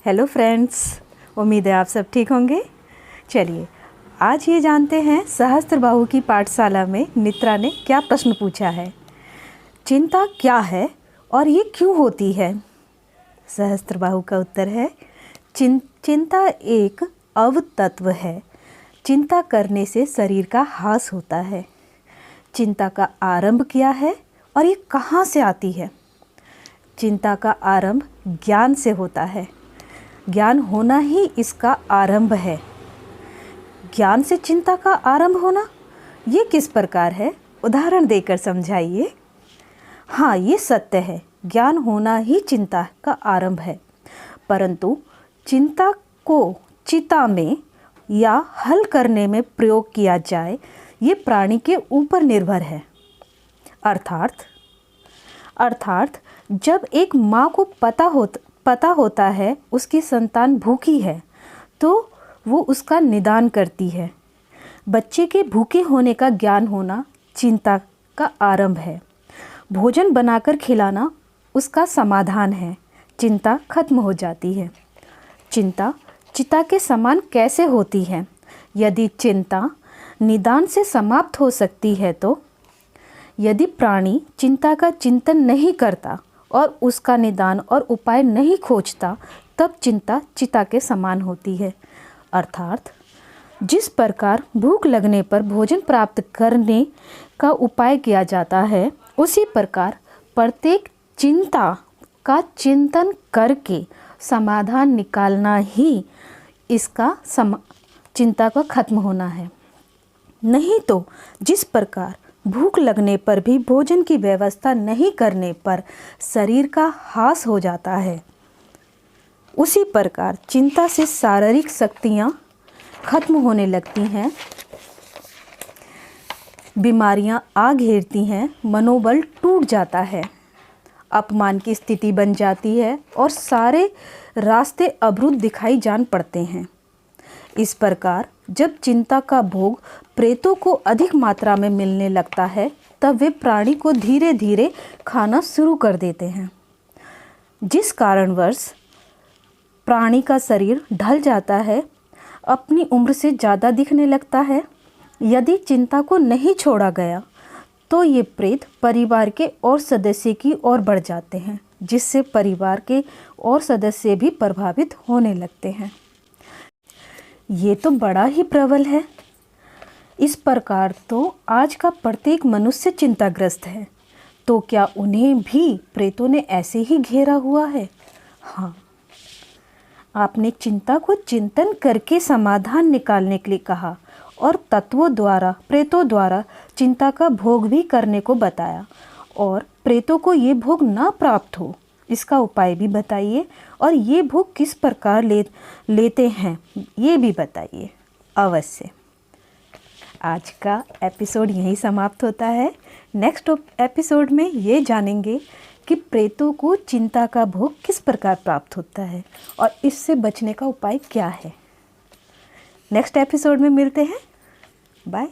Hello friends, उम्मीद है आप सब ठीक होंगे। चलिए आज ये जानते हैं सहस्त्रबाहु की पाठशाला में मित्रा ने क्या प्रश्न पूछा है। चिंता क्या है और ये क्यों होती है? सहस्त्रबाहु का उत्तर है चिंता एक अवतत्व है। चिंता करने से शरीर का ह्रास होता है। चिंता का आरंभ क्या है और ये कहाँ से आती है? चिंता का आरंभ ज्ञान से होता है। ज्ञान होना ही इसका आरंभ है। ज्ञान से चिंता का आरंभ होना ये किस प्रकार है? उदाहरण देकर समझाइए। हाँ, ये सत्य है, ज्ञान होना ही चिंता का आरंभ है, परंतु चिंता को चिता में या हल करने में प्रयोग किया जाए ये प्राणी के ऊपर निर्भर है। अर्थात जब एक माँ को पता होता है उसकी संतान भूखी है तो वो उसका निदान करती है। बच्चे के भूखे होने का ज्ञान होना चिंता का आरंभ है। भोजन बनाकर खिलाना उसका समाधान है। चिंता खत्म हो जाती है। चिंता चिता के समान कैसे होती है? यदि चिंता निदान से समाप्त हो सकती है तो यदि प्राणी चिंता का चिंतन नहीं करता और उसका निदान और उपाय नहीं खोजता तब चिंता चिता के समान होती है। अर्थात जिस प्रकार भूख लगने पर भोजन प्राप्त करने का उपाय किया जाता है उसी प्रकार प्रत्येक चिंता का चिंतन करके समाधान निकालना ही इसका चिंता का खत्म होना है। नहीं तो जिस प्रकार भूख लगने पर भी भोजन की व्यवस्था नहीं करने पर शरीर का ह्रास हो जाता है, उसी प्रकार चिंता से शारीरिक शक्तियाँ खत्म होने लगती हैं, बीमारियाँ आ घेरती हैं, मनोबल टूट जाता है, अपमान की स्थिति बन जाती है और सारे रास्ते अवरुद्ध दिखाई जान पड़ते हैं। इस प्रकार जब चिंता का भोग प्रेतों को अधिक मात्रा में मिलने लगता है तब वे प्राणी को धीरे धीरे खाना शुरू कर देते हैं, जिस कारणवश प्राणी का शरीर ढल जाता है, अपनी उम्र से ज़्यादा दिखने लगता है। यदि चिंता को नहीं छोड़ा गया तो ये प्रेत परिवार के और सदस्य की ओर बढ़ जाते हैं, जिससे परिवार के और सदस्य भी प्रभावित होने लगते हैं। ये तो बड़ा ही प्रबल है। इस प्रकार तो आज का प्रत्येक मनुष्य चिंताग्रस्त है, तो क्या उन्हें भी प्रेतों ने ऐसे ही घेरा हुआ है? हाँ, आपने चिंता को चिंतन करके समाधान निकालने के लिए कहा और तत्वों द्वारा प्रेतों द्वारा चिंता का भोग भी करने को बताया, और प्रेतों को ये भोग ना प्राप्त हो इसका उपाय भी बताइए, और ये भोग किस प्रकार लेते हैं ये भी बताइए अवश्य। आज का एपिसोड यहीं समाप्त होता है। नेक्स्ट एपिसोड में ये जानेंगे कि प्रेतों को चिंता का भोग किस प्रकार प्राप्त होता है और इससे बचने का उपाय क्या है। नेक्स्ट एपिसोड में मिलते हैं। बाय।